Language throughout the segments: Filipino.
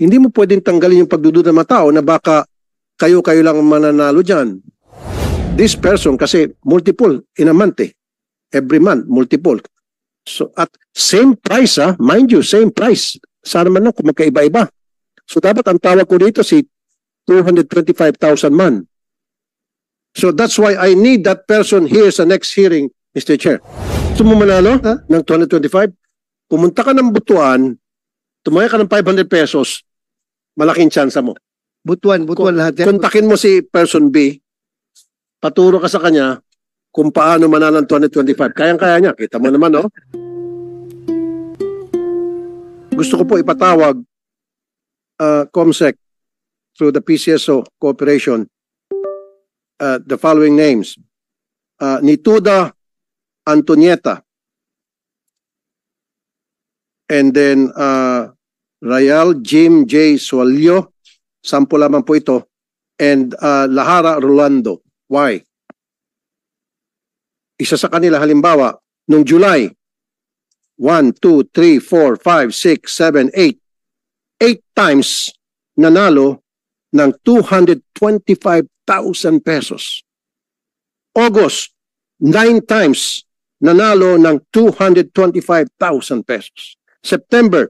Hindi mo pwedeng tanggalin yung pagdududa ng mga tao na baka kayo-kayo lang mananalo dyan. This person, kasi multiple in a month eh. Every month, multiple. So at same price mind you, same price. Sana man lang kung magkaiba-iba. So dapat ang tawag ko dito si 225,000 man. So that's why I need that person here sa next hearing, Mr. Chair. Gusto mo manalo ng 225? Pumunta ka ng Butuan, tumaya ka ng 500 pesos, malaking tsansa mo. Butuan lahat yan. Kontakin mo si person B, paturo ka sa kanya kung paano manalo ng 225. Kayang-kaya niya. Kita mo naman, no? Gusto ko po ipatawag COMSEC through the PCSO cooperation the following names. Nituda Antonieta. And then Rayal Jim J. Sualio. Sampo lamang po ito. And Lahara Rolando. Why? Isa sa kanila, halimbawa, noong July, 1, 2, 3, 4, 5, 6, 7, 8. 8 times nanalo ng 225,000 pesos. August, 9 times nanalo ng 225,000 pesos. September,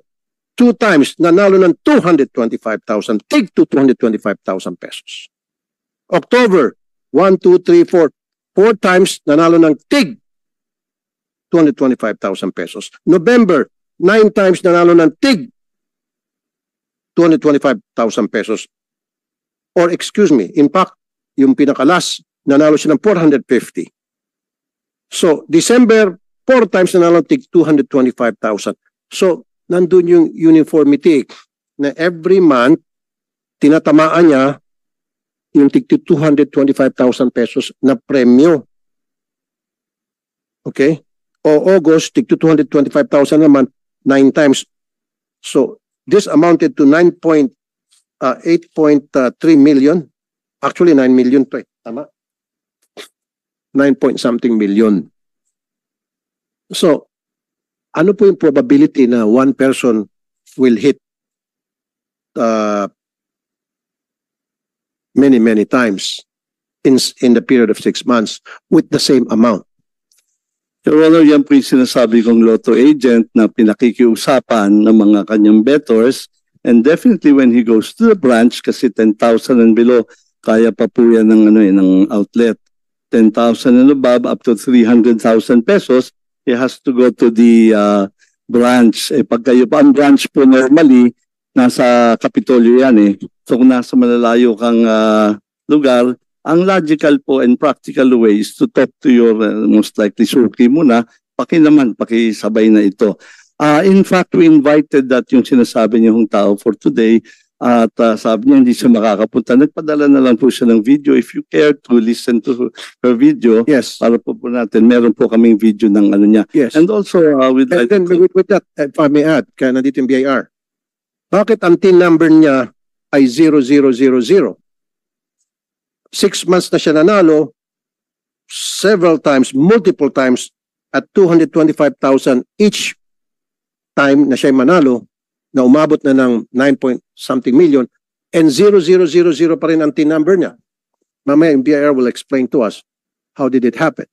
2 times nanalo ng 225,000. Tig to 225,000 pesos. October, 1, 2, 3, 4. 4 times nanalo ng tig 225,000 pesos. November, 9 times nanalo ng tig 225,000 pesos. Or excuse me, in fact, yung pinakalas, nanalo siya ng 450. So, December, 4 times nanalo ng tig 225,000. So, nandun yung uniformity na every month, tinatamaan niya yung tig 225,000 pesos na premyo. Okay? O August, tig 225,000 naman, 9 times. So, this amounted to 8.3 million. Actually, 9 million to eh. Tama? 9 point something million. So, ano po yung probability na one person will hit many times in the period of 6 months with the same amount? Your Honor, yan po yung sinasabi kong lotto agent na pinakikiusapan ng mga kanyang bettors, and definitely when he goes to the branch, kasi 10,000 and below, kaya pa po yan ng outlet. 10,000 and above, up to 300,000 pesos, he has to go to the branch. Pag kayo pa, ang branch po normally, nasa Kapitolyo yan eh. So kung nasa malalayo kang lugar, ang logical po and practical way is to talk to your most likely suki muna, pakisabay na ito. In fact, we invited that yung sinasabi niyong tao for today at sabi niya hindi siya makakapunta. Nagpadala na lang po siya ng video. If you care to listen to her video, Yes. para po natin, meron po kaming video ng ano niya. Yes. And also, And then with that, if I may add, kaya nandito yung BIR, bakit ang TIN number niya ay 0000? 6 months na siya nanalo, several times, multiple times, at 225,000 each time na siya manalo, na umabot na ng 9 point something million, and 0000 pa rin ang TIN number niya. Mamaya yung BIR will explain to us how did it happen.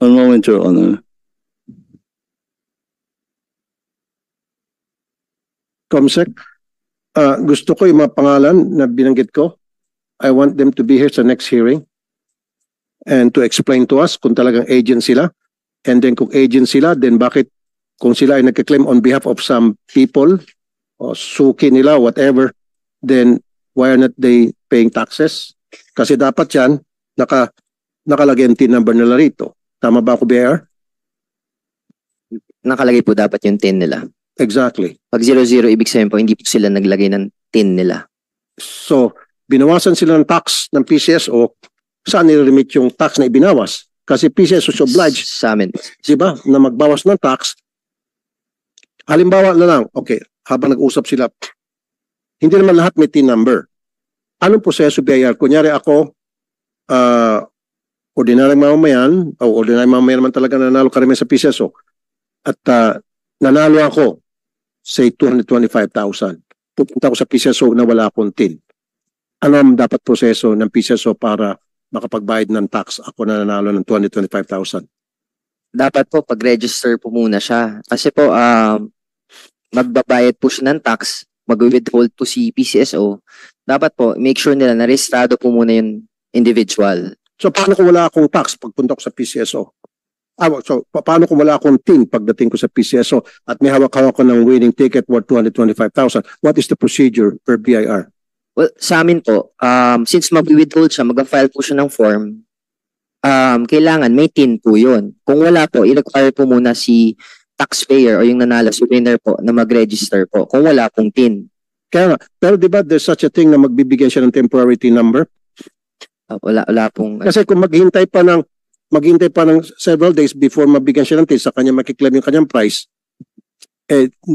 One moment, Your Honor. COMSEC, gusto ko yung mga pangalan na binanggit ko. I want them to be here sa next hearing and to explain to us kung talagang agent sila. And then kung agent sila, then bakit kung sila ay nagka-claim on behalf of some people o suki nila, whatever, then why are not they paying taxes? Kasi dapat yan, nakalagay ang TIN number nila rito. Tama ba ako, BIR? Nakalagay po dapat yung TIN nila. Exactly. Pag 00, ibig sabihin po, hindi po sila naglagay ng TIN nila. So, binawasan sila ng tax ng PCSO, saan nire-remit yung tax na ibinawas? Kasi PCSO is obliged, Sa amin. di ba, na magbawas ng tax. Halimbawa na lang, okay, habang nag-usap sila, hindi naman lahat may TIN number. Anong proseso BIR? Kunyari ako, ordinaryong mamamayan, o ordinaryong mamamayan naman talaga nanalo karamihan sa PCSO, at nanalo ako, say 225,000. Pupunta ako sa PCSO na wala akong TIN. Ano ang dapat proseso ng PCSO para makapagbayad ng tax? Ako na nanalo ng 225,000. Dapat po pag-register po muna siya. Kasi po magbabayad po siya ng tax, mag-withhold po si PCSO. Dapat po make sure nila na rehistrado po muna yung individual. So paano kung wala akong tax pagpunta ko sa PCSO? So paano kung wala akong TIN pagdating ko sa PCSO at may hawak-hawak ko ng winning ticket worth 225,000? What is the procedure per BIR? Well, sa amin po, since mag-withhold siya, mag-file po siya ng form, kailangan may TIN po yun. Kung wala po, i-require po muna si taxpayer o yung nanalo, si winner po, na mag-register po kung wala pong TIN. Kaya nga, pero di ba there's such a thing na magbibigay siya ng temporary TIN number? Wala pong... Kasi kung maghintay pa ng several days before mabigyan siya ng TIN sa kanya makiklaim yung kanyang price,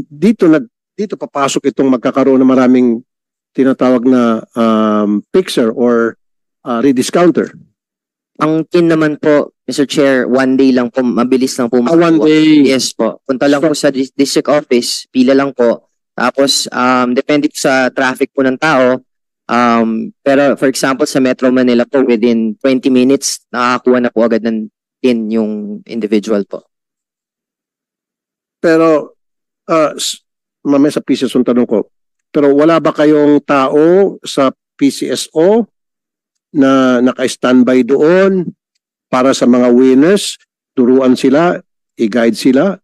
dito papasok itong magkakaroon ng maraming tinatawag na fixer or rediscounter. Ang TIN naman po, Mr. Chair, 1 day lang po, mabilis lang po. One day. Yes po. Punta lang po sa district office, pila lang po. Tapos, depende po sa traffic po ng tao. Pero for example, sa Metro Manila po, within 20 minutes, nakakakuha na po agad ng TIN yung individual po. Pero, mamaya sa PCSO ang tanong ko, pero wala ba kayong tao sa PCSO na naka-standby doon para sa mga winners, turuan sila, i-guide sila,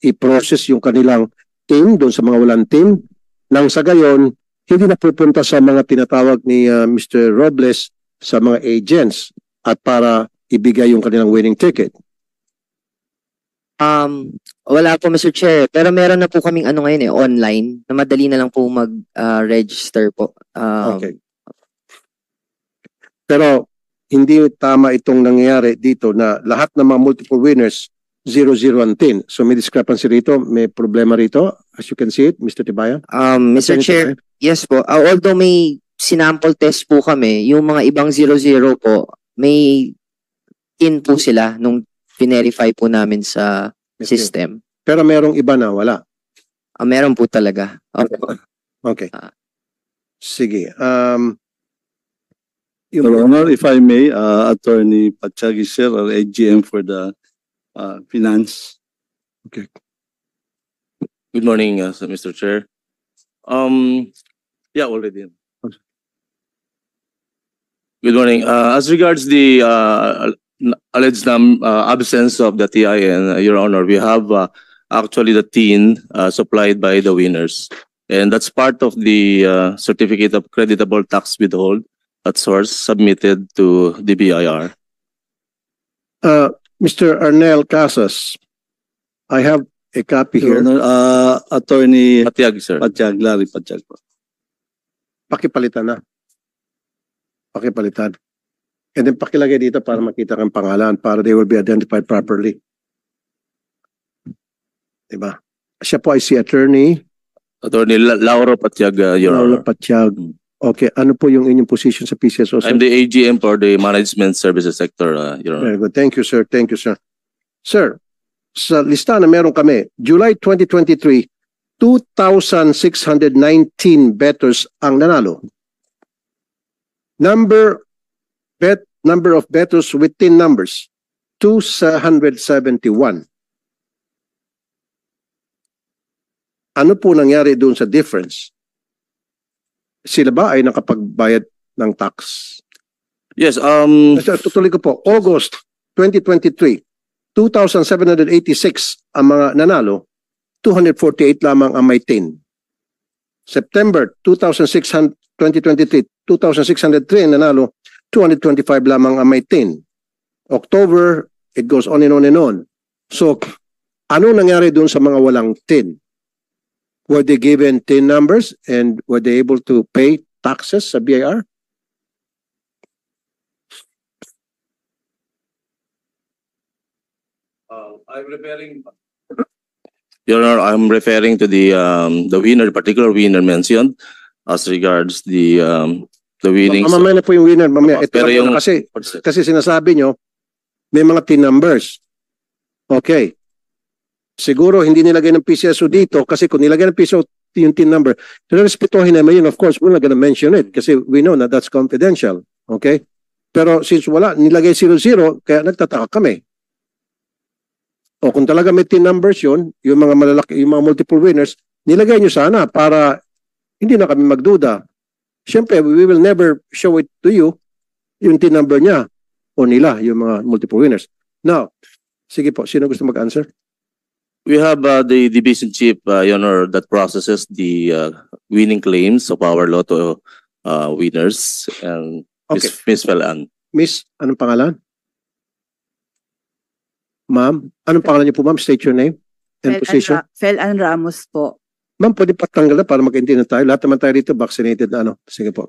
i-process yung kanilang team doon sa mga walang team, nang sa gayon, hindi na pupunta sa mga tinatawag ni Mr. Robles sa mga agents at para ibigay yung kanilang winning ticket? Wala po, Mr. Chair. Pero meron na po kaming ngayon online, na madali na lang po mag-register po. Okay. Pero hindi tama itong nangyayari dito na lahat ng mga multiple winners 0-0 ang TIN. So may discrepancy rito, may problema rito. As you can see it, Mr. Tibayan. Mr. Chair, yes po. Although may sinample test po kami, yung mga ibang 0-0 po, may TIN po sila nung verify po namin sa system. Pero merong iba na wala. Meron po talaga. Okay. Sige. Your Honor, if I may, Attorney Patsyagi, sir, or AGM for the finance. Good morning, Mr. Chair. Yeah, already. Good morning. As regards the alleged absence of the TIN, Your Honor, we have actually the TIN supplied by the winners. And that's part of the certificate of creditable tax withhold at source submitted to the BIR. Mr. Arnel Casas, I have a copy Your here. Honor, Attorney Patiag, sir. Patsyag, Larry Patsyag. Pakipalitan na. Pakipalitan. And then pakilagay dito para makita kang pangalan para they will be identified properly. Diba? Siya po ay si Attorney Attorney Lauro Patiag, Your Laura Honor. Patiag. Okay, ano po yung inyong position sa PCSO? Sir? I'm the AGM for the management services sector, Your Honor. Very good. Thank you, sir. Thank you, sir. Sir, sa lista na meron kami, July 2023, 2,619 bettors ang nanalo. Number of bettors with TIN numbers, 271. Ano po nangyari doon sa difference? Sila ba ay nakapagbayad ng tax? Yes, Tutuloy ko po, August 2023, 2,786 ang mga nanalo, 248 lamang ang may TIN. September 2023, 2,603 ang nanalo, 225 lamang ang may TIN. October, it goes on and on and on. So, ano nangyari doon sa mga walang TIN? Were they given TIN numbers and were they able to pay taxes sa BIR? I'm referring. Your Honor, I'm referring to the winner, particular winner mentioned as regards the winnings. Mamaya na po yung winner, mamaya. Ito Pero lang yung- kasi sinasabi nyo, may mga team numbers. Okay. Siguro hindi nilagay ng PCSO dito kasi kung nilagay ng PCSO yung team number, respetuhin naman yun. Of course, we're not gonna mention it kasi we know na that's confidential. Okay? Pero since wala, nilagay 00, kaya nagtataka kami. O kung talaga may team numbers yun, yung mga malalaki, yung mga multiple winners, nilagay nyo sana para hindi na kami magduda. Siyempre, we will never show it to you yung team number niya o nila, yung mga multiple winners. Now, sige po, sino gusto mag-answer? We have the division chief, Your Honor, that processes the winning claims of our lotto winners, and Okay. Miss Felan. Miss, anong pangalan? Ma'am, anong pangalan niyo po, ma'am? State your name and position. Felan Ramos po. Ma'am, pwede patanggal na para mag-intindi na tayo. Lahat naman tayo rito vaccinated na ano. Sige po.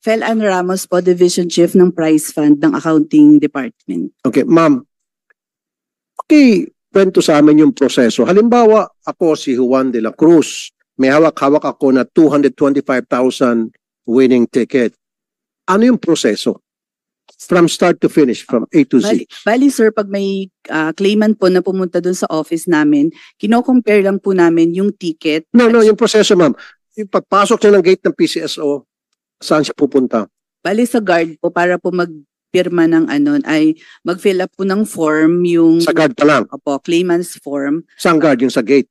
Felan Ramos po, Division Chief ng Prize Fund ng Accounting Department. Okay, ma'am. Okay, kwento sa amin yung proseso. Halimbawa, ako si Juan de la Cruz. May hawak-hawak ako na 225,000 winning ticket. Ano yung proseso? From start to finish, from A to Z. Bali sir, pag may claimant po na pumunta dun sa office namin, kino-compare lang po namin yung ticket. No, yung proseso, ma'am. Yung pagpasok niya ng gate ng PCSO, saan siya pupunta? Bali sa guard po para po magpirma ng ano, ay mag-fill up po ng form yung Sa guard pa lang. Opo, claimant's form. Saan guard? Yung sa gate?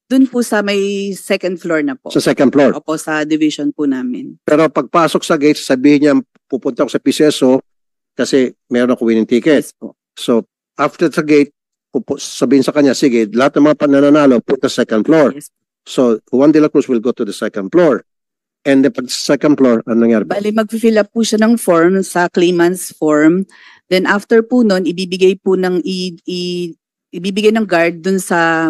Dun po sa may second floor na po. Sa second floor. Opo, sa division po namin. Pero pagpasok sa gate, sabihin niya, pupunta ako sa PCSO kasi meron ako winning ticket. Yes po. So, after the gate, sabihin sa kanya, sige, lahat ng mga pananalo, punta sa second floor. Yes. So, Juan de la Cruz will go to the second floor. And then, pag sa second floor, ano nangyari? Bali, mag-fill up po siya ng form sa claimant's form. Then after po nun, ibibigay po ng ibibigay ng guard dun sa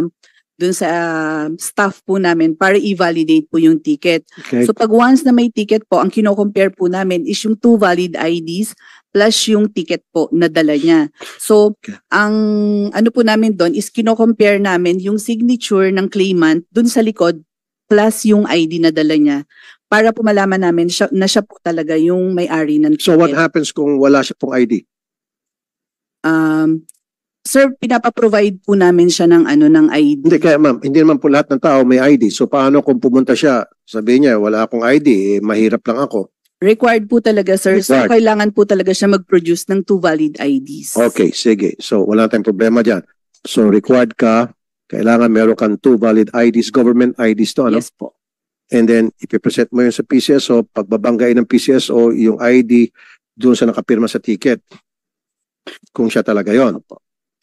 staff po namin para i-validate po yung ticket. Okay. So pag once na may ticket po, ang kino-compare po namin is yung 2 valid IDs plus yung ticket po na dala niya. So Okay. ang ano po namin doon is kino-compare namin yung signature ng claimant dun sa likod plus yung ID na dala niya para po malaman namin na siya po talaga yung may-ari ng ticket. So, what happens kung wala siya pong ID? Sir, pinapaprovide po namin siya ng ano ng ID. Hindi, kaya ma'am, hindi naman po lahat ng tao may ID. So, paano kung pumunta siya, sabihin niya, wala akong ID, mahirap lang ako. Required po talaga, sir. So, Required. kailangan po talaga siya mag-produce ng 2 valid IDs. Okay, sige. So, wala tayong problema dyan. So, required ka, kailangan meron kang 2 valid IDs, government IDs to, ano? Yes po. And then, ipipresent mo yun sa PCSO, pagbabanggain ng PCSO, yung ID, doon sa nakapirma sa ticket. Kung siya talaga yon.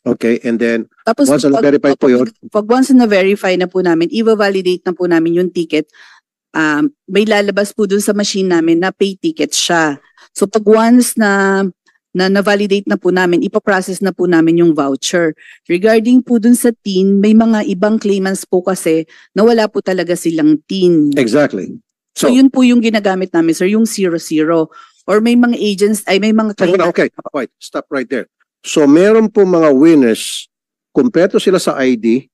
Okay, and then, Tapos, once na-verify po yun, pag once na-verify na po namin, i-validate na po namin yung ticket, may lalabas po dun sa machine namin na pay ticket siya. So, pag once na na-validate na po namin, ipaprocess na po namin yung voucher. Regarding po dun sa TIN, may mga ibang claimants po kasi na wala po talaga silang TIN. exactly. So, yun po yung ginagamit namin, sir, yung 00. Or may mga agents, ay may mga claimants. Okay, wait, stop right there. So, meron po mga winners, kumpleto sila sa ID,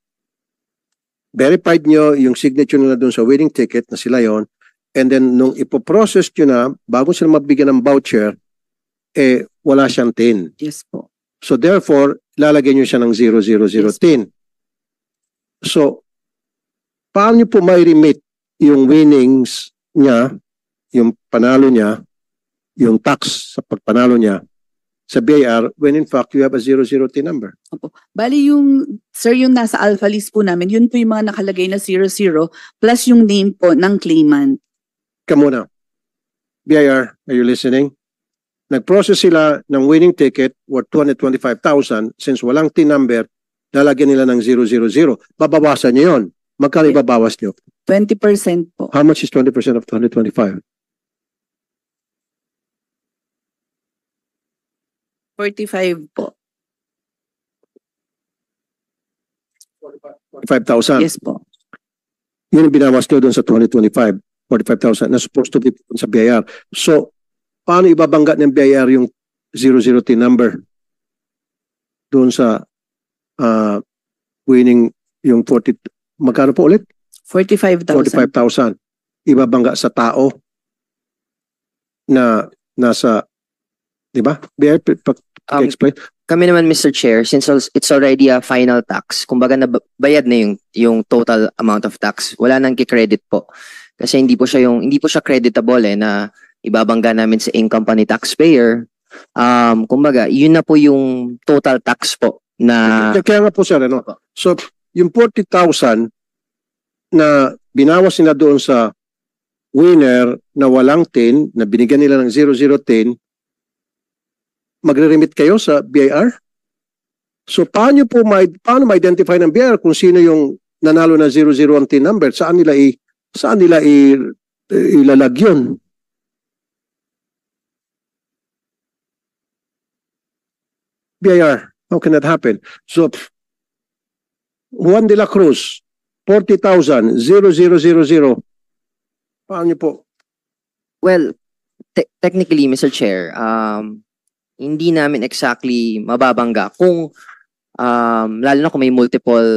verified nyo yung signature nila doon sa winning ticket na sila yon, and then nung ipoprocess nyo na, bago sila mabigyan ng voucher, wala siyang TIN. Yes po. So, therefore, lalagyan nyo siya ng 000 TIN. So, paano nyo po may remit yung winnings niya, yung panalo niya, yung tax sa pagpanalo niya, sa BIR when in fact you have a 00 TIN number. Bali yung, sir, yung nasa alpha list po namin, yun po yung mga nakalagay na 00 plus yung name po ng claimant. Kamuna. BIR, are you listening? Nag-process sila ng winning ticket worth 225,000. Since walang TIN number, lalagyan nila ng 000. Babawasan nyo yun. Magkano ibabawas nyo? 20% po. How much is 20% of 225? 45 po. 5,000. Yes po. Yun ang binawas nyo doon sa 2025. 45,000 na supposed to be sa BIR. So, paano ibabangga ng BIR yung 00 TIN number doon sa winning yung Magkano po ulit? 45,000. 45,000. Ibabangga sa tao na nasa, di ba? Explain. Kami naman, Mr. Chair, since it's already a final tax, kumbaga nabayad na yung total amount of tax, wala nang ki-credit po. Kasi hindi po siya creditable na ibabangga namin sa income pa ni taxpayer. Kumbaga, yun na po yung total tax po na Kaya nga po sir, ano? So, yung 40,000 na binawas nila doon sa winner na walang tin, na binigyan nila ng 0010, magre-remit kayo sa BIR? So, paano ma-identify ng BIR kung sino yung nanalo na 001 tin number? Saan nila ilalag yun? BIR. How can that happen? So, Juan de la Cruz, 40,000, 0000. Paano po? well, technically, Mr. Chair, hindi namin exactly mababangga kung lalo na kung may multiple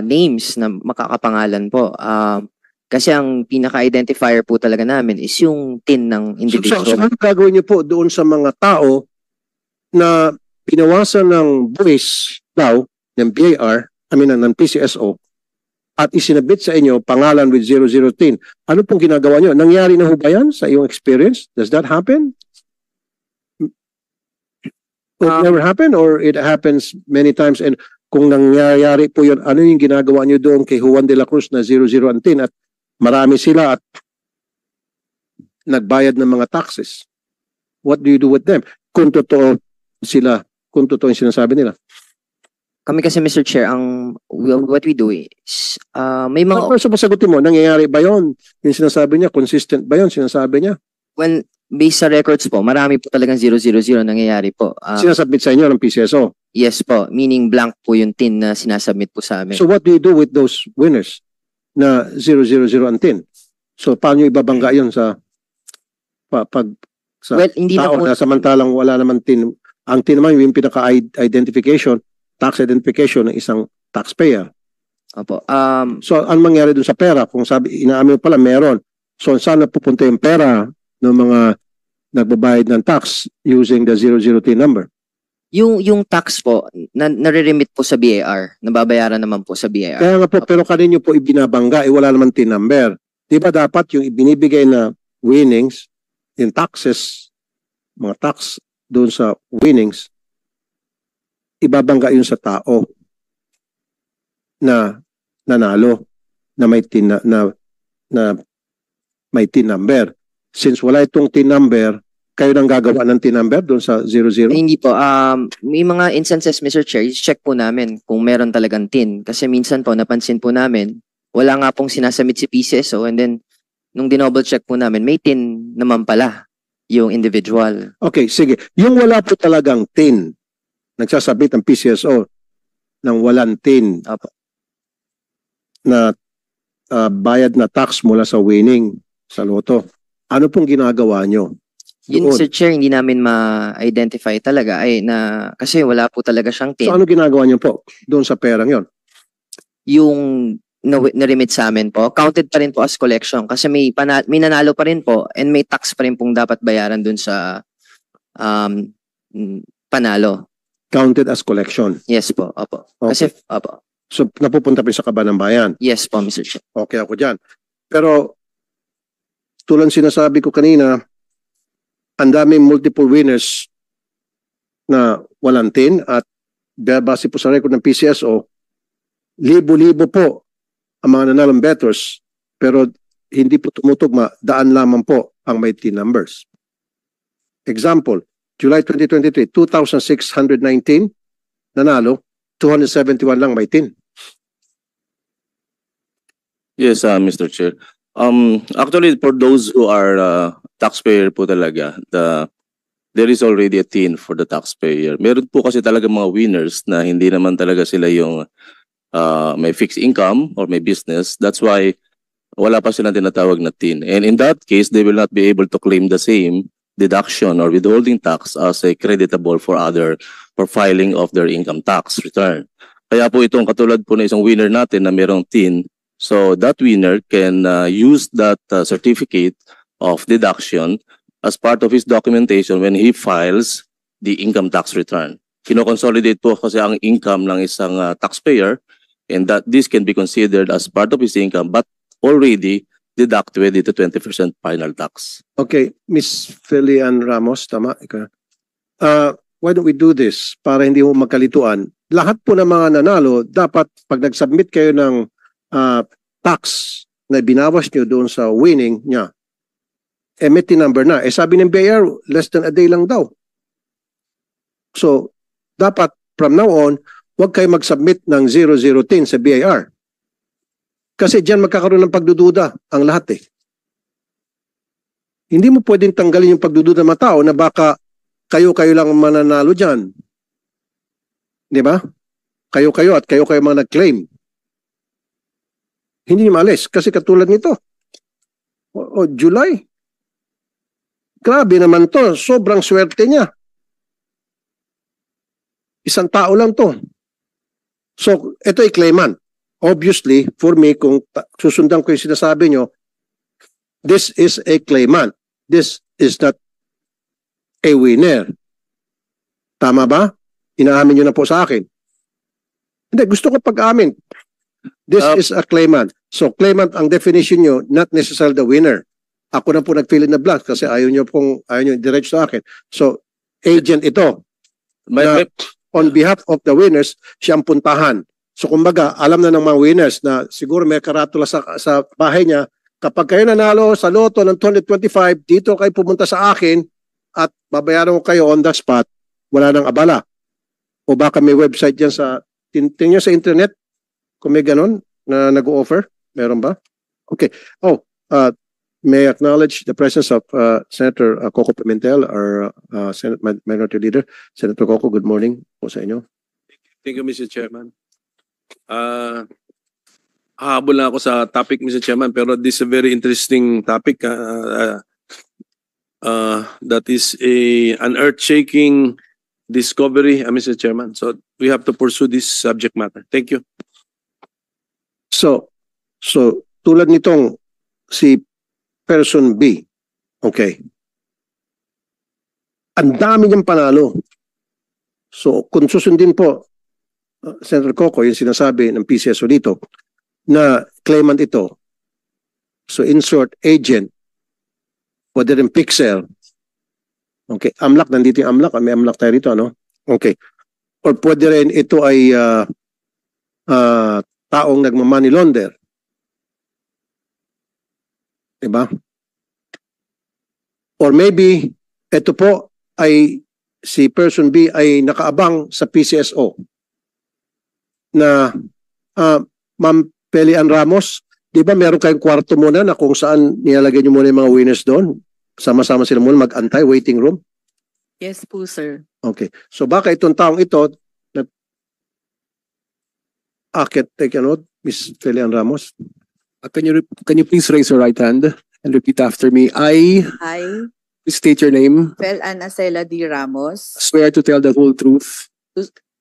names na makakapangalan po. Kasi ang pinaka-identifier po talaga namin is yung TIN ng individual. So, ano gagawin niyo po doon sa mga tao na pinawasan ng buwis daw ng BIR, ng PCSO, at isinabit sa inyo pangalan with 0010? Ano pong ginagawa niyo? Nangyari na ho ba yan sa iyong experience? Does that happen? It never happen or it happens many times? And kung nangyayari po yun, ano yung ginagawa niyo doon kay Juan de la Cruz na 0010 at marami sila at nagbayad ng mga taxes? What do you do with them? Kung totoo yung sinasabi nila. Kami kasi, Mr. Chair, what we do is, may mga, First of all, sagutin mo, nangyayari ba yun? Yung sinasabi niya, consistent ba yun? Sinasabi niya? when, based sa records po, marami po talagang 000 nangyayari po. Sinasubmit sa inyo ng PCSO. Yes po, meaning blank po yung TIN na sinasubmit po sa amin. So what do you do with those winners na 000 ang tin? So paano ibabangga yun sa sa Well, hindi na tao po, na samantalang wala naman tin? Ang tin naman yung pinaka-identification, tax identification ng isang taxpayer. opo, So ano mangyari dun sa pera? Kung inaamin mo pala meron. So saan napupunta yung pera ng mga nagbabayad ng tax using the 0010 number? yung tax po, nare-remit po sa BIR, nababayaran naman po sa BIR. Kaya nga po, pero kanino po ibinabangga, wala naman tin number. Di ba dapat yung ibinibigay na winnings, yung taxes, mga tax doon sa winnings, ibabangga yun sa tao na nanalo, na may tin may tin number. Since wala itong tin number, kayo nang gagawa ng tin number doon sa 00? Hindi po. May mga instances, Mr. Chair, check po namin kung meron talagang TIN. Kasi minsan po, napansin po namin, wala nga pong sinasubmit si PCSO and then, nung dinouble check po namin, may TIN naman pala yung individual. Okay, sige. Yung wala po talagang tin, nagsasabit ang PCSO ng walang tin Opo. na bayad na tax mula sa winning sa loto. Ano pong ginagawa nyo? Yun, Doon. Mr. Chair, hindi namin ma-identify talaga kasi wala po talaga siyang TIN. So ano ginagawa nyo po doon sa perang yon? Yung na-remit sa amin po, counted pa rin po as collection kasi may nanalo pa rin po and may tax pa rin pong dapat bayaran dun sa panalo. Counted as collection. Yes po, opo. Okay. Kasi, opo. So napupunta pa sa kaban ng bayan. Yes po, Mr. Chair. Okay ako dyan. Pero tulad sinasabi ko kanina, ang daming multiple winners na walang tin at base po sa record ng PCSO, libo-libo po ang mga nanalong bettors pero hindi po tumutugma, daan lamang po ang may tin numbers. Example, July 2023, 2,619 nanalo, 271 lang may tin. Yes, Mr. Chair. Actually, for those who are taxpayer po talaga, there is already a TIN for the taxpayer. Meron po kasi talaga mga winners na hindi naman talaga sila yung may fixed income or may business. That's why wala pa silang tinatawag na TIN. And in that case, they will not be able to claim the same deduction or withholding tax as a creditable for filing of their income tax return. Kaya po itong katulad po na isang winner natin na merong tin. So that winner can use that certificate of deduction as part of his documentation when he files the income tax return. Kino-consolidate po kasi ang income ng isang taxpayer and that this can be considered as part of his income but already deducted into 20% final tax. Okay, Miss Felian Ramos, tama? Ikaw. Why don't we do this para hindi mo magkalituan? Lahat po ng mga nanalo, dapat pag nag-submit kayo ng tax na binawas nyo doon sa winning niya, may number na. Sabi ng BIR, less than a day lang daw. So, dapat from now on, huwag kayo mag-submit ng 0010 sa BIR. Kasi diyan magkakaroon ng pagdududa ang lahat eh. Hindi mo pwedeng tanggalin yung pagdududa ng mga tao na baka kayo-kayo lang mananalo dyan. Di ba? Kayo-kayo at kayo-kayo mga nag-claim. Hindi niyo maalis. Kasi katulad nito. July. Grabe naman to. Sobrang swerte niya. Isang tao lang to. So, ito ay claimant. Obviously, for me, kung susundan ko yung sinasabi nyo, this is a claimant. This is not a winner. Tama ba? Inaamin nyo na po sa akin. Hindi, gusto ko pag-amin. This is a claimant. So, claimant, ang definition nyo, not necessarily the winner. Ako na po nag-fill in the blank kasi ayaw nyo diretso sa akin. So, agent ito. Na, on behalf of the winners, siyang puntahan. So, kumbaga, alam na ng mga winners na siguro may karatula sa bahay niya, kapag kayo nanalo sa loto ng 2025, dito kayo pumunta sa akin at babayaran ko kayo on the spot, wala nang abala. O baka may website dyan tingnan sa internet, kung may ganun na nag-o-offer, meron ba? Okay. May I acknowledge the presence of Senator Coco Pimentel, our Senate Minority Leader. Senator Coco, good morning po sa inyo. Thank you, Mr. Chairman. Hahabol na ako sa topic, Mr. Chairman, pero this is a very interesting topic. That is an earth-shaking discovery, Mr. Chairman. So we have to pursue this subject matter. Thank you. So tulad nitong si person B, okay, ang dami niyang panalo. So kung susundin po, Senator Coco, yung sinasabi ng PCSO dito, na claimant ito, so in short, agent, whether in pixel, okay, AMLAC, nandito yung AMLAC, may AMLAC tayo dito, ano? Okay. Or pwede rin ito ay taong nagmamoney launder. Diba? Or maybe, ito po ay si person B ay nakaabang sa PCSO na Ma'am Felian Ramos, di ba meron kayong kwarto muna na kung saan nilalagay niyo muna yung mga winners doon? Sama-sama sila muna mag-antay, waiting room? Yes po, sir. Okay. So baka itong taong ito, take a note, Ms. Felian Ramos. Can you please raise your right hand and repeat after me? I I, please state your name. Fel Anacela D. Ramos, Swear to tell the whole truth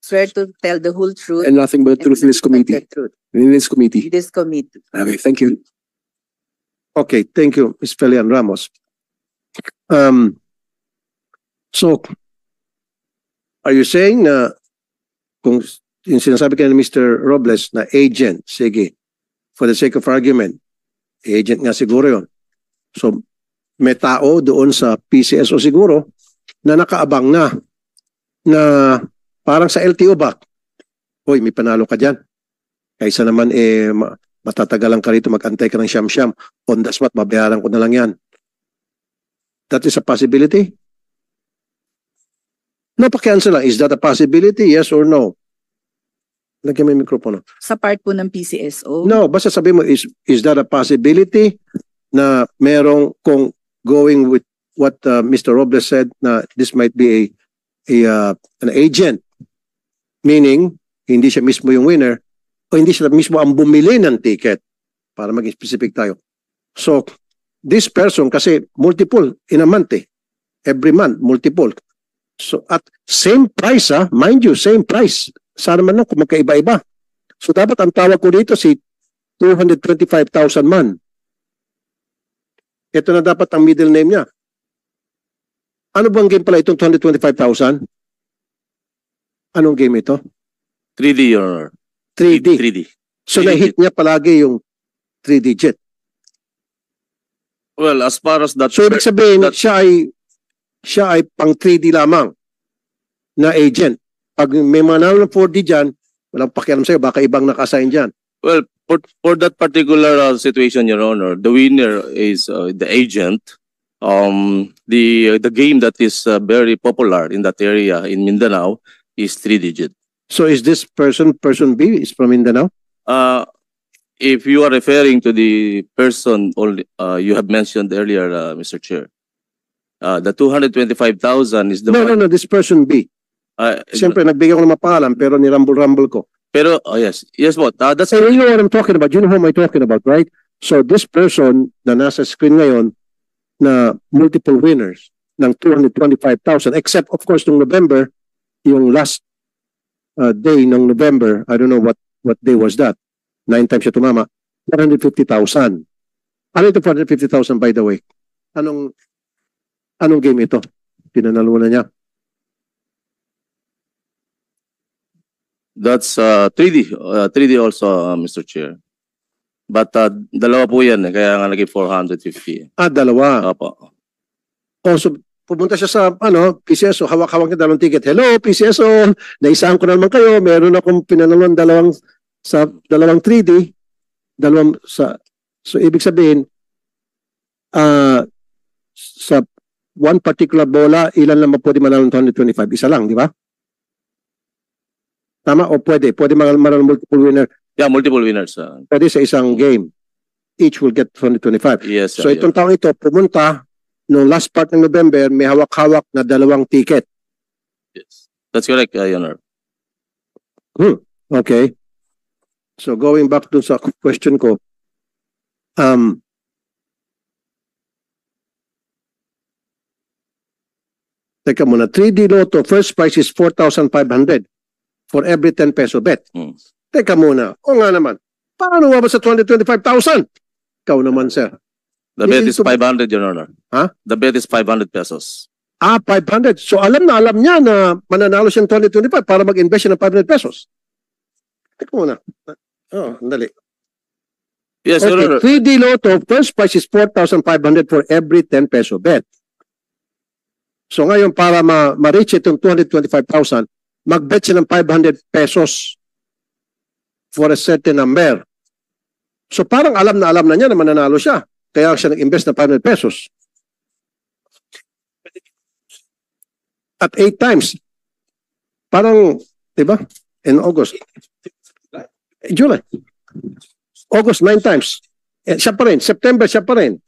swear to tell the whole truth and nothing but the truth in this nothing but committee. the truth In this committee. in this committee. Okay, thank you. Okay, thank you, Ms. Felian Ramos. So, are you saying na kung yung sinasabi ka ni Mr. Robles na agent, sige, for the sake of argument, agent nga siguro yon. So, may tao doon sa PCSO siguro na nakaabang na parang sa LTO ba? Hoy, may panalo ka dyan. Kaysa naman matatagalan ka rito, mag-antay ka ng siyam-siyam. On the spot, babayaran ko na lang yan. That is a possibility? No, pakianswer lang. Is that a possibility? Yes or no? Lagyan mo yung mikropono. Sa part po ng PCSO. No, basta sabi mo, is that a possibility na merong kung going with what Mr. Robles said na this might be an agent, meaning hindi siya mismo yung winner o hindi siya mismo ang bumili ng ticket para maging specific tayo. So, this person kasi multiple in a month every month, multiple. So, at same price mind you, same price. sana man lang kung magkaiba-iba. So dapat ang tawag ko dito si 225,000 man. Ito na dapat ang middle name niya. Ano bang game pala itong 225,000? Anong game ito? 3D, Your Honor. 3D. 3D. So na-hit niya palagi yung 3 digit. Well, as far as that... So ibig sabihin, that- siya ay pang 3D lamang na agent. Pag may manalo ng 4D dyan, walang pakialam sa'yo, baka ibang naka-assign dyan. Well, for that particular situation, Your Honor, the winner is the agent. The game that is very popular in that area in Mindanao is 3 digit. So is this person B, is from Mindanao? If you are referring to the person you have mentioned earlier, Mr. Chair, the 225,000 is the No, this person B. Siyempre, nagbigay ko ng mapangalan, pero nirumble-rumble ko. Pero yes, what? That's So you know what I'm talking about. You know who I'm talking about, right? So this person na nasa screen ngayon na multiple winners ng 225,000, except of course nung November, yung last day ng November, I don't know what day was that. 9 times siya tumama, 450,000. Ano ito 450,000 by the way? Anong game ito? Pinanalo na niya. That's 3D. 3D also, Mr. Chair. But dalawa po yan, kaya nga naging 450. Dalawa. Opo. So, pumunta siya sa PCSO, hawak-hawak niya dalawang ticket. Hello, PCSO, naisahan ko na naman kayo. Meron akong pinanaluan dalawang 3D, so ibig sabihin, sa one particular bola, ilan lang pwede manalo ng 225? Isa lang, di ba? Tama? O pwede manalo multiple winner. Yeah, multiple winners. Pwede sa isang game. Each will get 225. Yes. So itong taong ito, pumunta, no last part ng November, may hawak-hawak na dalawang ticket. Yes. That's correct, Your Honor. Okay. So going back to sa question ko, teka muna, 3D Lotto, first prize is 4,500 for every 10 peso bet. Teka muna, o nga naman, paano ba sa 225,000? Ikaw naman, sir. The bet is 500, Your Honor. Huh? The bet is 500 pesos. 500. So alam niya na mananalo siyang 225 para mag-invest siya ng 500 pesos. Teka muna. Dali. Yes, Your Honor. 3D Lotto, first prize is 4,500 for every 10 peso bet. So ngayon, para ma-reach itong 225,000, mag-bet siya ng 500 pesos for a certain number. So parang alam na niya na mananalo siya. Kaya siya nag-invest ng 500 pesos. At 8 times. Parang, di ba? In August. July. August 9 times. Siya pa rin. September siya pa rin.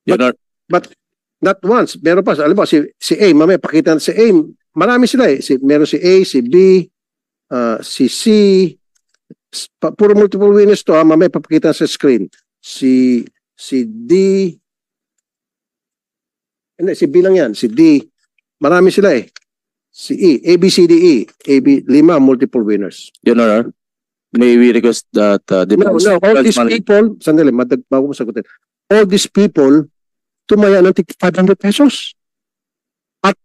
But not once. Meron pa. Alam mo, si A, mamaya pakita natin si A. Marami sila eh. Meron si A, si B, si C. Puro multiple winners to. Mamaya papakita sa screen. Si D. Hindi, si B lang yan. Si D. Marami sila eh. Si E. A, B, C, D, E. A, B, 5 multiple winners. Your Honor, may we request that the all these people, sandali, bago mo sagutin. All these people, tumaya ng 500 pesos. At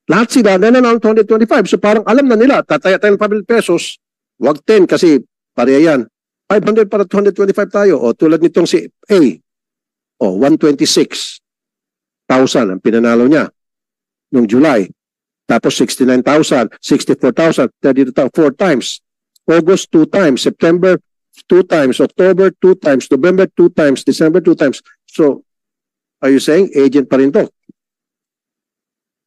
lahat sila nananalo ng 225. So parang alam na nila, tataya tayo ng 500 pesos, wag 10 kasi pareha yan. 500 para 225 tayo. O tulad nitong si A, 126,000 ang pinanalo niya noong July. Tapos 69,000, 64,000, 32,000, 4 times. August 2 times, September 2 times, October 2 times, November 2 times, December 2 times. So, are you saying agent pa rin to?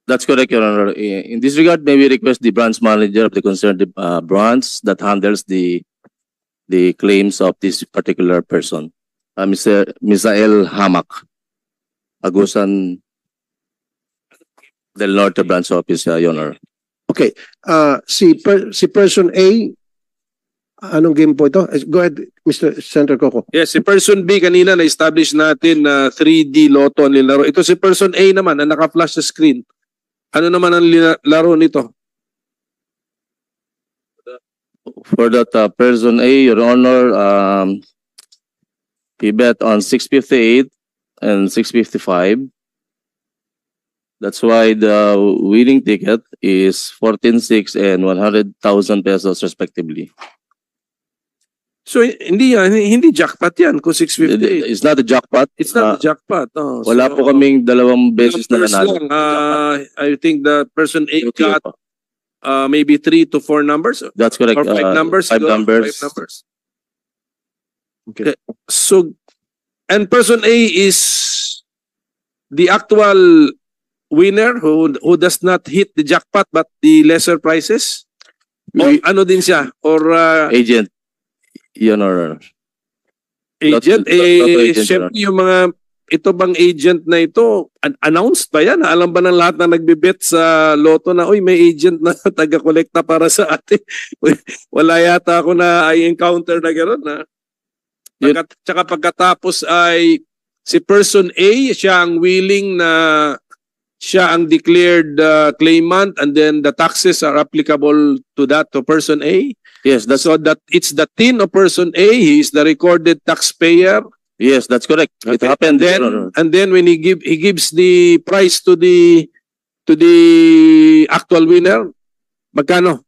That's correct, Your Honor. In this regard, may we request the branch manager of the concerned branch that handles the claims of this particular person, Mr. Misael Hamak, Agusan del Norte Branch Office, Your Honor. Okay. Si person A, anong game po ito? Go ahead, Mr. Senator Coco. Yes, si person B kanina na-establish natin na 3D Lotto ang nilaro. Ito si person A naman na naka-flash sa screen. Ano naman ang laro nito? For that person A, Your Honor, he bet on 658 and 655. That's why the winning ticket is 14,600 and 100,000 pesos respectively. So hindi jackpot yan kung 658. It's not a jackpot. It's not a jackpot. Oh, Wala so, po kaming dalawang beses na numbers nanalo. lang. I think the person A Okay got po. maybe 3 to 4 numbers That's correct. or 5 numbers. Five siguro, numbers. 5 numbers. Okay. So, and person A is the actual winner who does not hit the jackpot but the lesser prices? O ano din siya? Or Agent. Your Honor. agent? Lotto agent, Siyempre yung mga, ito bang agent na ito, announced ba yan? Alam ba ng lahat na nagbibet sa Lotto na, uy, may agent na taga-kolekta para sa atin? Wala yata ako na I-encounter na gano'n na. Tsaka pagkatapos ay si person A, siya ang willing na siya ang declared claimant and then the taxes are applicable to that to person A. Yes, that's So that it's the tin of person A, he is the recorded taxpayer. yes, that's correct. It Okay. happened. Your Honor. And then when he gives the prize to the actual winner, magkano?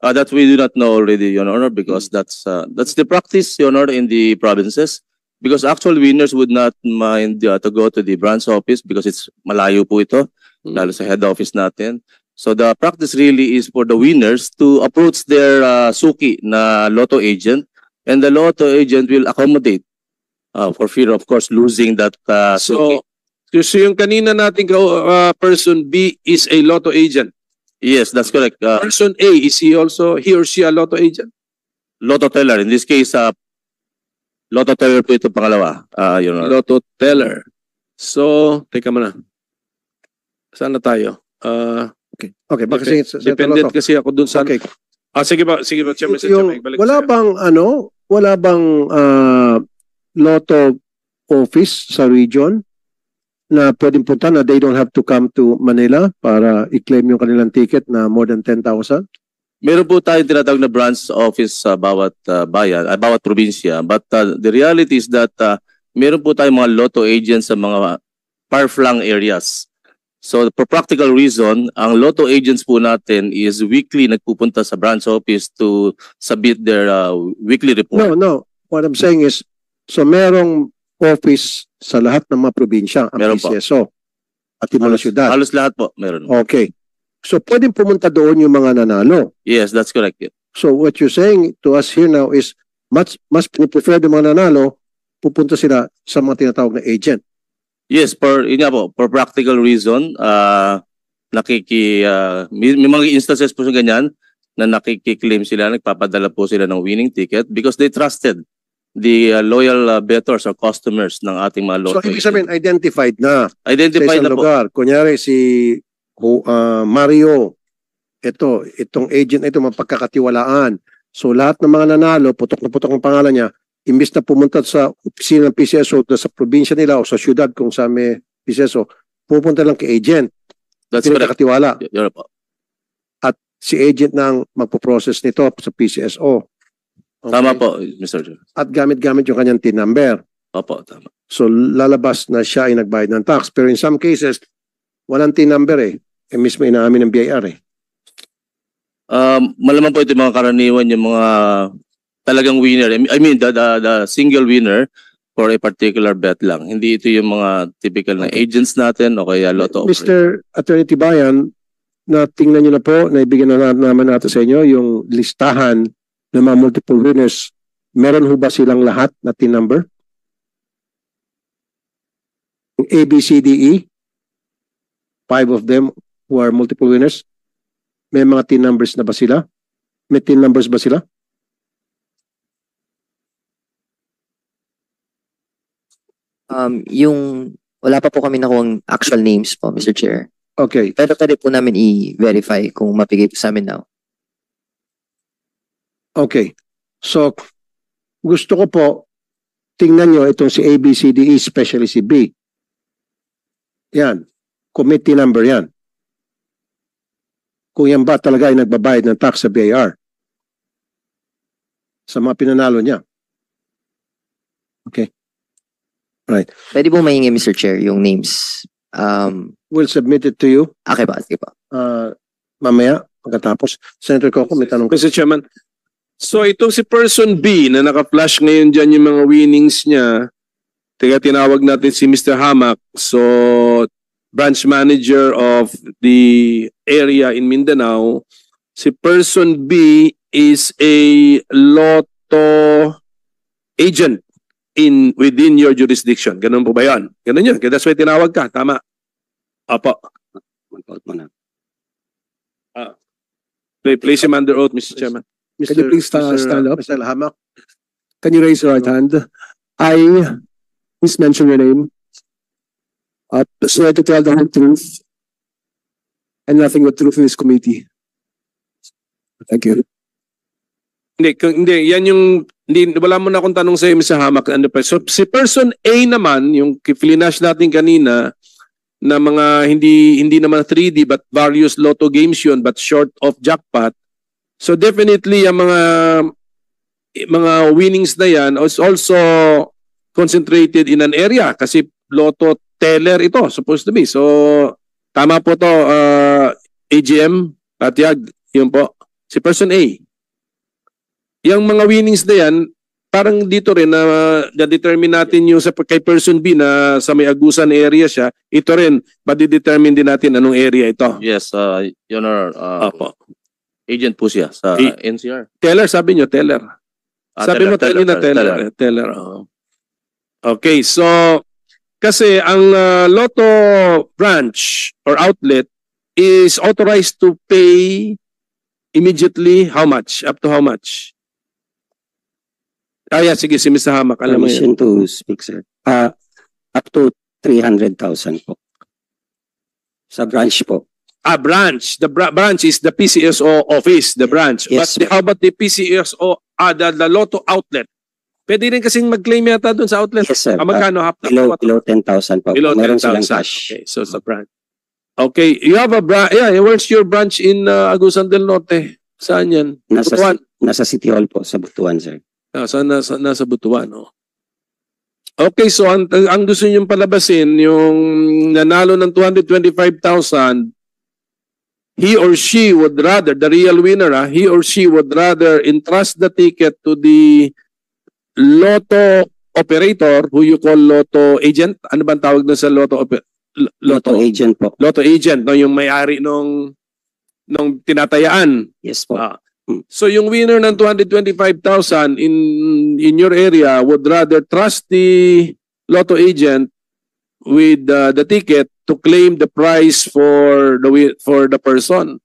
That we do not know already, Your Honor, because that's the practice, Your Honor, in the provinces. Because actual winners would not mind to go to the branch office because it's malayo po ito, lalo sa head office natin. So the practice really is for the winners to approach their suki na lotto agent, and the lotto agent will accommodate for fear, of course, losing that suki. So yung kanina nating person B is a lotto agent. Yes, that's correct. Person A, is he or she a lotto agent? Lotto teller. In this case, lotto teller po ito pangalawa, Your Honor. Lotto teller. So, teka muna. Saan na tayo? Okay, baka Senator Dependent Lotto. kasi ako dun sa... Okay. Sige ba, Chairman, Yung, balik wala sa'yo. bang Lotto office sa region na pwedeng punta na they don't have to come to Manila para i-claim yung kanilang ticket na more than 10,000? Meron po tayong tinatawag na branch office sa bawat bayan, bawat probinsya. But the reality is that meron po tayong mga lotto agents sa mga far-flung areas. So for practical reason, ang lotto agents po natin is weekly nagpupunta sa branch office to submit their weekly report. No. What I'm saying is, so merong office sa lahat ng mga probinsya, ang Meron po. PCSO at yung mga syudad. Halos lahat po meron. Okay. So pwedeng pumunta doon yung mga nanalo. Yes, that's correct. So what you're saying to us here now is mas prefer ng mga nanalo, pupunta sila sa mga tinatawag na agent. Yes, yun nga po, for practical reason, may mga instances po sa ganyan na nakikiklaim sila, nagpapadala po sila ng winning ticket because they trusted the loyal bettors or customers ng ating mga So lotto. ibig sabihin, identified na sa Identified isang na po. lugar. Kunyari si Mario, itong agent na ito mapagkakatiwalaan. So lahat ng mga nanalo, putok na putok ang pangalan niya, imbis na pumunta sa opisina ng PCSO sa probinsya nila o sa syudad kung sa may PCSO, pupunta lang kay agent. That's correct. Pinagkakatiwala. Yun po. Si agent nang magpo-process nito sa PCSO. Okay? Tama po, Mr. Chair. At gamit-gamit yung kanyang TIN number. Opo, tama. So lalabas na siya ay nagbayad ng tax. Pero in some cases, walang TIN number eh. Mismo inaamin ng BIR eh. Malaman po ito yung mga karaniwan, yung mga talagang winner. I mean, the single winner for a particular bet lang. Hindi ito yung mga typical na agents natin o kaya lotto operator. Mr. Attorney Tibayan, na tingnan niyo na po, naibigyan na naman natin sa inyo yung listahan ng mga multiple winners. Meron ho ba silang lahat na TIN number? Yung A, B, C, D, E, 5 of them who are multiple winners, may mga TIN numbers na ba sila? May TIN numbers ba sila? Wala pa po kami nakuha actual names po, Mr. Chair. Okay. Pero pwede po namin i-verify kung mapigay po sa amin now. Okay. So, gusto ko po, tingnan nyo itong si A, B, C, D, E, especially si B. Yan. Committee number yan. Kung yan ba talaga ay nagbabayad ng tax sa BIR. sa mga pinanalo niya. Okay. Pwede po mahingi, Mr. Chair, yung names. We'll submit it to you Okay ba? Sige po. mamaya pagkatapos. Senator Coco, may tanong ka. Mr. Chairman. So itong si person B na naka-flash ngayon dyan yung mga winnings niya, tinawag natin si Mr. Hamak. So branch manager of the area in Mindanao. Si person B is a Lotto agent within your jurisdiction. Ganun po ba yan? Ganun yun. Kaya that's why tinawag ka. Tama. Apo. Mag-out mo na. Place him under oath, Mr. Chairman. Can you please stand up? Mr. Hamak. Can you raise your right hand? I, please mention your name. Swear to tell the whole truth and nothing but truth in this committee. Thank you. Hindi, yan yung, wala mo na akong tanong sa iyo, Mr. Hamak. Ano pa? So, si person A naman, yung finash natin kanina, na mga hindi naman 3D but various lotto games yun, but short of jackpot. So definitely, yung mga winnings na yan is also concentrated in an area kasi lotto teller ito, supposed to be. So, tama po to, AGM, Patiag, yun po. Si person A. Yung mga winnings na yan, parang dito rin na determine natin yung kay person B na sa may Agusan area siya, ito rin, madidetermine din natin anong area ito. Yes, Your Honor, Opo. agent po siya sa NCR. Teller, sabi nyo, teller. Sabi mo kanina, teller. teller. Okay, so, kasi ang Lotto branch or outlet is authorized to pay immediately how much? Up to how much? Yeah, sige, si Mr. Hamak, alam mo yun. Permission to speak, sir. Up to 300,000 po. Sa branch po. Branch. The branch is the PCSO office, the branch. Yes, But how about the PCSO, the Lotto outlet? Pwede rin kasing mag-claim yata doon sa outlet. Yes, sir. Magkano? Below 10,000 po. Below Meron 10,000. silang cash. Okay, so sa branch. Okay, you have a branch. Yeah, where's your branch in Agusan del Norte? Saan yan? Butuan. Nasa City Hall po, sa Butuan, sir. Nasa Butuan, no? Okay, so ang gusto niyong palabasin, yung nanalo ng 225,000, he or she would rather, the real winner, he or she would rather entrust the ticket to the Lotto operator, who you call Lotto agent. Ano bang tawag na sa Lotto Lotto agent po. Lotto agent, no, yung may-ari nung tinatayaan. Yes po. So yung winner ng 225,000 in your area would rather trust the Lotto agent with the ticket to claim the prize for the person.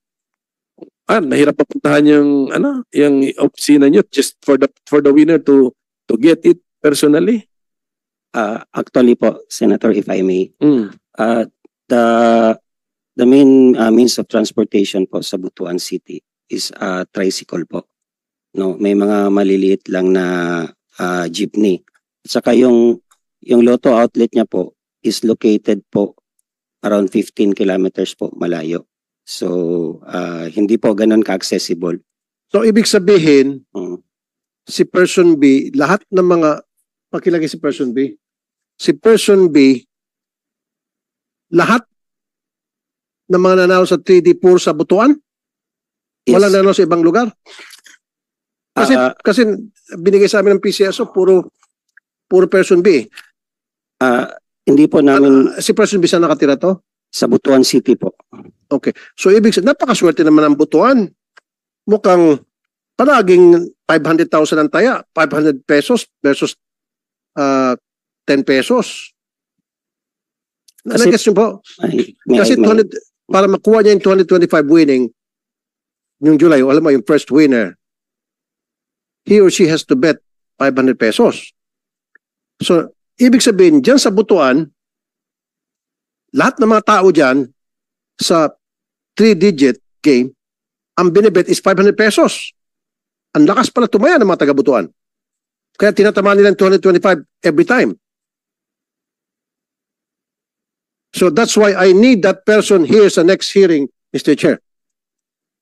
Mahirap papuntahan yung opisina nyo just for the winner to get it personally. Actually po, Senator, if I may, the main means of transportation po sa Butuan City is tricycle po. No, may mga maliliit lang na jeepney. At saka yung Lotto outlet niya po is located po around 15 kilometers po malayo. So hindi po ganun ka-accessible. So ibig sabihin, si person B, lahat ng mga pakilagay si person B. Si person B, lahat ng mga nanalo sa 3D puro sa Butuan? Yes. Wala nanalo sa ibang lugar? Kasi binigay sa amin ng PCSO puro person B. Hindi po namin Si person B saan nakatira to? sa Butuan City po. Okay. So ibig sabihin, napakaswerte naman ang Butuan. Mukhang palaging 500,000 ang taya, 500 pesos versus 10 pesos. Nag-guess nyo po? Kasi 200, para makuha niya yung 225 winning, yung July, alam mo, yung first winner, he or she has to bet 500 pesos. So, ibig sabihin, dyan sa Butuan, lahat ng mga tao dyan sa 3-digit game, ang binibet is 500 pesos. Ang lakas pala tumaya ng mga taga-Butuan. Kaya tinatamaan nila 225 every time. So that's why I need that person here sa next hearing, Mr. Chair.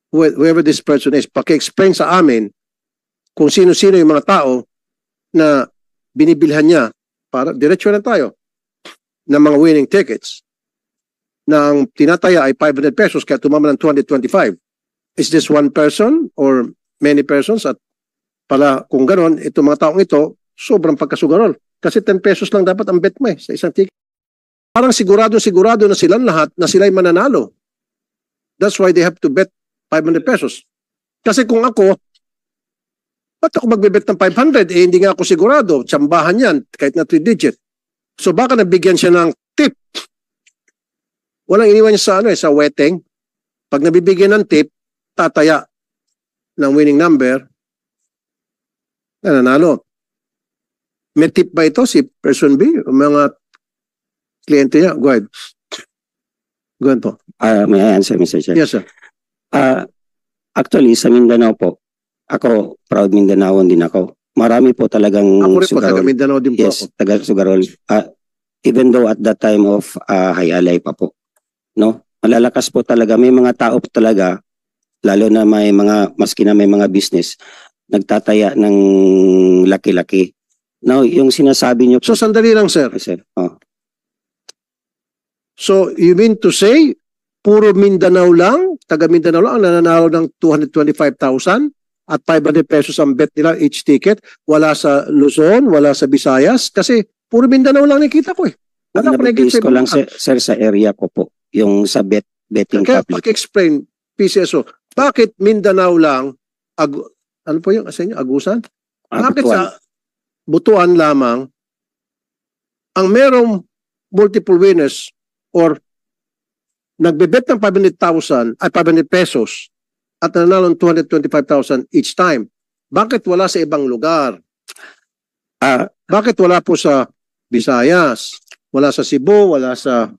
Whoever this person is, paki-explain sa amin kung sino-sino yung mga tao na binibilhan niya para diretso na tayo ng mga winning tickets na ang tinataya ay 500 pesos kaya tumama ng 225. Is this one person or many persons? At pala kung ganon, itong mga taong ito, sobrang pagkasugarol. Kasi 10 pesos lang dapat ang bet mo sa isang ticket. Parang sigurado na silang lahat na sila'y mananalo. That's why they have to bet 500 pesos. Kasi kung ako, ba't ako magbebet ng 500? Eh, hindi nga ako sigurado. Tsambahan yan, kahit na 3 digit. So baka nabigyan siya ng tip. Walang iniwan niya sa wedding. Pag nabibigyan ng tip, tataya ng winning number, nanalo. May tip ba ito si person B? O mga kliyente niya? Go ahead. Go ahead po. May I answer, Mr. Chair? Yes, sir. Actually, sa Mindanao po, ako, proud Mindanaoan din ako. Marami po talagang Ako rin po, taga sugarol. Mindanao din po Yes, ako. taga Sugarol. Even though at that time of High Alay pa po. No? Malalakas po talaga. May mga tao po talaga, lalo na may mga, maski na may mga business, nagtataya ng laki-laki. Now, yung sinasabi niyo So, sandali lang, sir. sir. So, you mean to say, puro Mindanao lang, taga Mindanao lang, ang nananalo ng 225,000 at 500 pesos ang bet nila each ticket. Wala sa Luzon, wala sa Visayas, kasi puro Mindanao lang nakita ko eh. Wala ko nakikita Nabibis sa ko lang, ibang sir, sa area ko po. Yung sa betting Kaya public. paki-explain, PCSO, bakit Mindanao lang, ano po yung sa inyo, Agusan? Bakit Butuan. sa Butuan lamang, ang merong multiple winners or nagbebet ng 500,000 at 500 pesos at nanalo ng 225,000 each time. Bakit wala sa ibang lugar? Bakit wala po sa Visayas? Wala sa Cebu, wala sa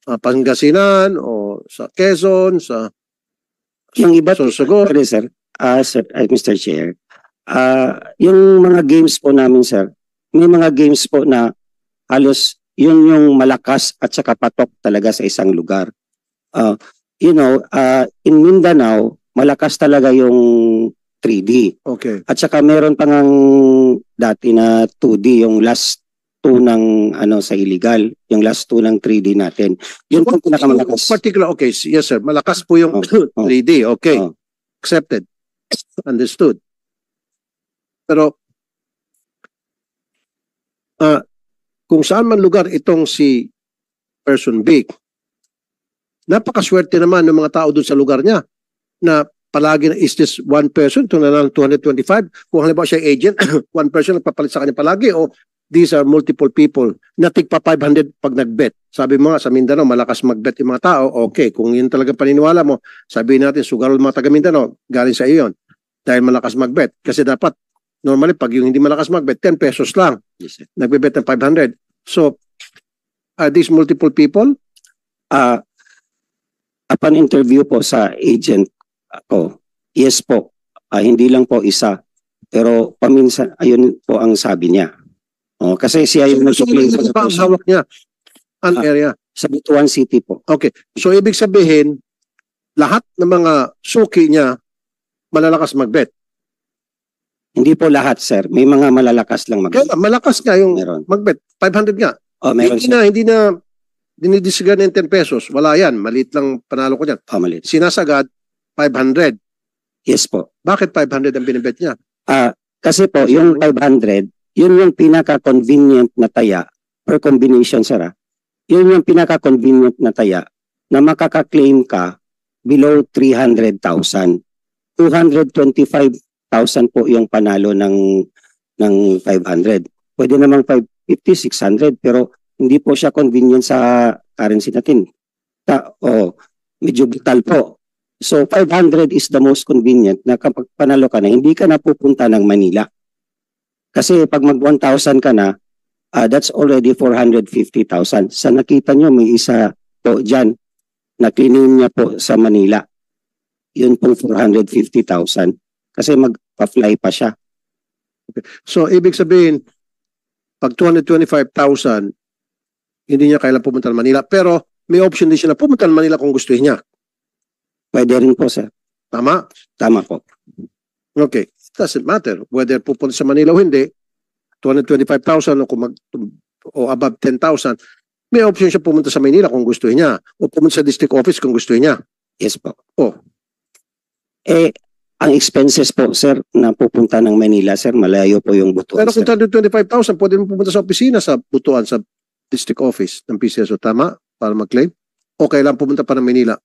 Pangasinan o sa Quezon, sa Yung iba, Sorsogon? Pwede, sir. Sir, Mr. Chair. Yung mga games po namin, sir, may mga games po na halos yun yung malakas at saka patok talaga sa isang lugar. In Mindanao, malakas talaga yung 3D. Okay. At saka meron pa ngang dati na 2D, yung last 2 ng sa illegal, yung last 2 ng 3D natin. Yun po pinakamalakas. Particular, okay. Yes, sir. Malakas po yung 3D. Okay. Oh. Accepted. Understood. Pero, kung saan man lugar itong si person B, napakaswerte naman ng mga tao doon sa lugar niya na palagi na is this one person, ito na lang 225. Kung halimbawa siya agent, one person nagpapalit sa kanya palagi o these are multiple people na tigpa 500 pag nagbet. Sabi mo nga sa Mindanao, malakas magbet yung mga tao. Okay, kung yun talaga paniniwala mo, sabihin natin, sugarol mga taga Mindanao, galing sa iyo yun. Dahil malakas magbet. Kasi dapat, normally, pag yung hindi malakas magbet, 10 pesos lang. Yes, sir. Nagbebet ng 500. So, are these multiple people? Upon interview po sa agent ako, yes po, hindi lang po isa. Pero paminsan, ayun po ang sabi niya. Kasi siya yung nag-supply po sa Ba ang hawak niya? An area. sa Butuan City po. Okay. So, ibig sabihin, lahat ng mga suki niya, malalakas magbet. Hindi po lahat, sir. May mga malalakas lang Kaya malakas nga yung Meron. magbet. 500 nga. Meron, Hindi na dinidisregard ng 10 pesos. Wala yan. Maliit lang panalo ko dyan. Pamalit. Sinasagad, 500. Yes po. Bakit 500 ang binibet niya? Kasi po, yung 500, yun yung pinaka-convenient na taya per combination, sir. Yun yung pinaka-convenient na taya na makaka-claim ka below 300,000. 225,000 po yung panalo ng 500. Pwede namang 550, 600, pero hindi po siya convenient sa currency natin. Medyo brutal po. So 500 is the most convenient na kapag panalo ka na, hindi ka na pupunta ng Manila. Kasi pag mag 1,000 ka na, that's already 450,000. Sa nakita nyo, may isa po dyan na claim niya po sa Manila. Yun pong 450,000. Kasi magpa-fly pa siya. So, ibig sabihin, pag 225,000, hindi niya kailangan pumunta ng Manila. Pero may option din siya na pumunta ng Manila kung gusto niya. Pwede rin po, sir. Tama? Tama po. Okay. doesn't matter whether pupunta sa Manila o hindi, 225,000 o kung o above 10,000, may option siya pumunta sa Manila kung gusto niya o pumunta sa district office kung gusto niya. Yes po. Oh. Ang expenses po, sir, na pupunta ng Manila, sir, malayo po yung Butuan, Pero kung sir. 225,000, pwede mo pumunta sa opisina sa Butuan, sa district office ng PCSO. Tama? Para mag-claim? O kailangan pumunta pa ng Manila?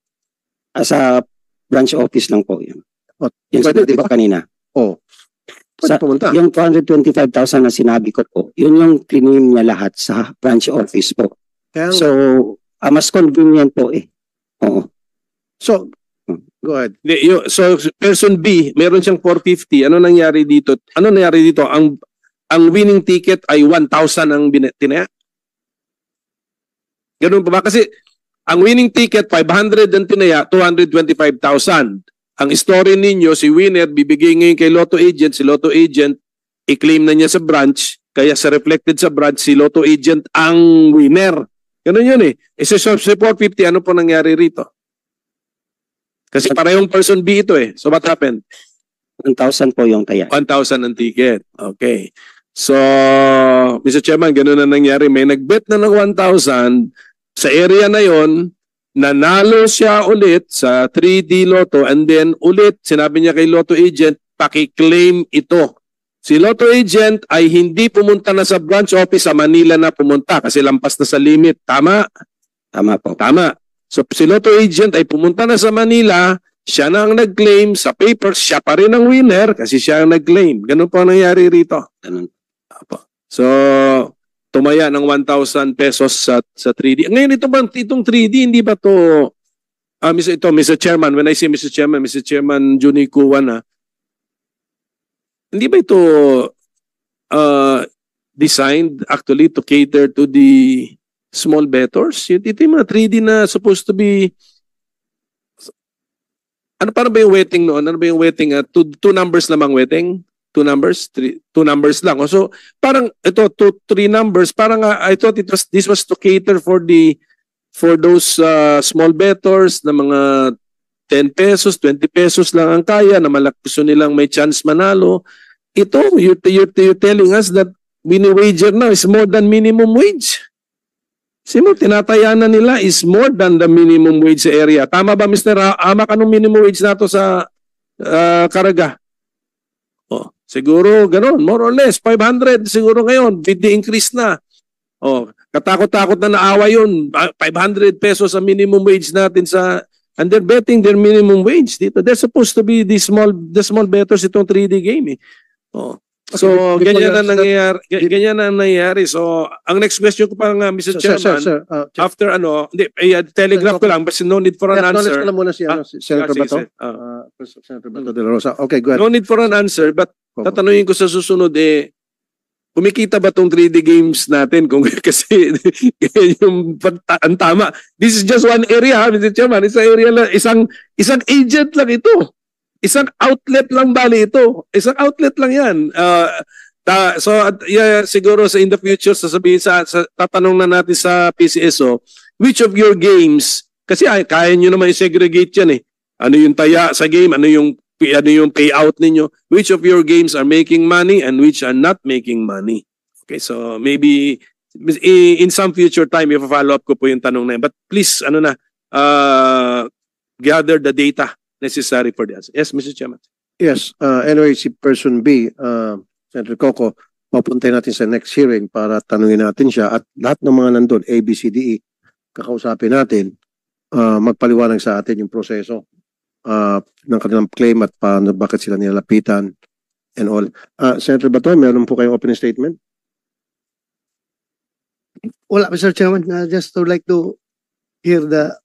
Sa branch office lang po yun. O, Yung pwede, sinabi di ko ba? kanina. O. Pwede Sa- pumunta. Yung 225,000 na sinabi ko po, yun yung clinim niya lahat sa branch office po. Kaya, So, mas convenient po eh. Oo. so, go ahead. So person B, meron siyang 450. Ano nangyari dito? Ang winning ticket ay 1,000 ang tinaya. Ganun pa ba? Kasi ang winning ticket 500 ang tinaya, 225,000. Ang story ninyo, si winner bibigay ngayon kay Lotto agent, si Lotto agent i-claim na niya sa branch, kaya sa reflected sa branch si Lotto agent ang winner. Ganun yun eh. Sa 450, ano po nangyari rito? Kasi parehong person B ito eh. So what happened? 1,000 po yung taya. 1,000 ang ticket. Okay. So, Mr. Chairman, ganun na nangyari. May nagbet na ng 1,000 sa area na yon, nanalo siya ulit sa 3D Lotto and then ulit, sinabi niya kay Lotto agent, paki-claim ito. Si Lotto agent ay hindi pumunta na sa branch office sa Manila na pumunta kasi lampas na sa limit. Tama? Tama po. Tama. So si Lotto agent ay pumunta na sa Manila, siya na ang nag-claim sa papers, siya pa rin ang winner kasi siya ang nag-claim. Ganun po ang nangyari rito. Ganun. So, tumaya ng 1,000 pesos sa 3D. Ngayon itong 3D, hindi ba to Mr. Chairman, when I say Mr. Chairman Juni Kuwan, hindi ba ito designed actually to cater to the small bettors? Ito yung mga 3D na supposed to be paano ba yung wetting noon? Ano ba yung wetting? Two numbers lamang wetting? Two numbers lang. So parang ito 3 numbers. Parang I thought this was to cater for those small bettors na mga 10 pesos, 20 pesos lang ang kaya na gusto nilang may chance manalo. Ito you're telling us that wini-wager now is more than minimum wage. Sino tinatayanan nila is more than the minimum wage sa area. Tama ba, Mr. Amak, anong minimum wage nato sa Caraga? Oh, siguro ganoon, more or less 500 siguro ngayon, with the increase na. Oh, katakot-takot na naawa yun. 500 pesos ang minimum wage natin and they're betting their minimum wage dito. They're supposed to be the small bettors itong 3D game eh. Oh. So, ganyan na nangyayari. So, ang next question ko pa nga, Mr. Chairman, Sir, after telegraph ko lang, but no need for an answer. acknowledge ko lang muna si Senator sige, Bato. sige. Senator Bato de la Rosa. Okay, go ahead. No need for an answer, but tatanungin ko sa susunod kumikita ba tong 3D games natin? Kasi yung ang tama. This is just one area, Mr. Chairman. Isang area lang, isang agent lang ito. Isang outlet lang bali ito. Isang outlet lang yan. Siguro in the future, sasabihin tatanong na natin sa PCSO, which of your games, kasi kaya nyo naman i-segregate yan eh. Ano yung taya sa game, ano yung payout ninyo, which of your games are making money and which are not making money. Okay, so maybe in some future time, i-follow up ko po yung tanong na yun. But please, gather the data necessary for the answer. Yes, Mr. Chairman. Yes, anyway, si person B, Senator Coco, papuntay natin sa next hearing para tanungin natin siya at lahat ng mga nandun, A, B, C, D, E, kakausapin natin, magpaliwanag sa atin yung proseso ng kanilang claim at paano, bakit sila nilalapitan and all. Senator Bato, meron po kayong opening statement? Wala, Mr. Chairman. Just would like to hear the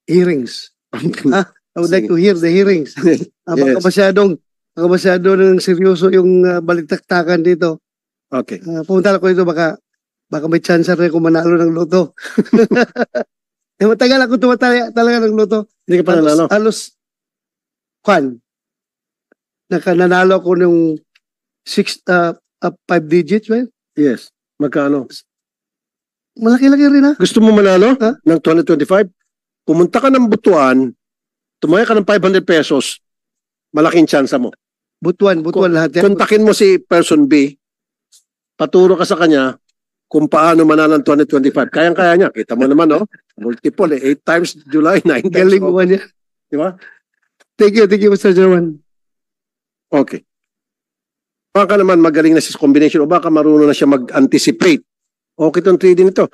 hearings. I would like to hear the hearings. Baka masyado ng seryoso yung balitaktakan dito. Okay. Pumunta ako dito, baka may chance rin kung manalo ng loto. Matagal ako tumataya talaga ng loto. Hindi ka pa nanalo? Halos, nanalo ako ng 5 digits, right? Yes. Magkano? Malaki-laki rin ha. Gusto mo manalo Ha? ng 2025? Pumunta ka ng Butuan, tumaya ka ng 500 pesos, malaking tsansa mo. Butuan lahat yan. Kontakin mo si person B, paturo ka sa kanya kung paano manalo ng 2025. Kayang-kaya niya. Kita mo naman, no? Multiple, 8 times July, 9 times Galing mo August. niya. Di ba? Thank you, Mr. Chairman. Okay. Baka naman magaling na sa combination o baka marunong na siya mag-anticipate. Okay itong trading nito.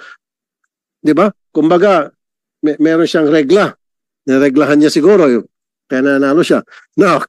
Di ba? Kumbaga, meron siyang regla. Nireglahan niya siguro. Kaya nanalo siya. Now,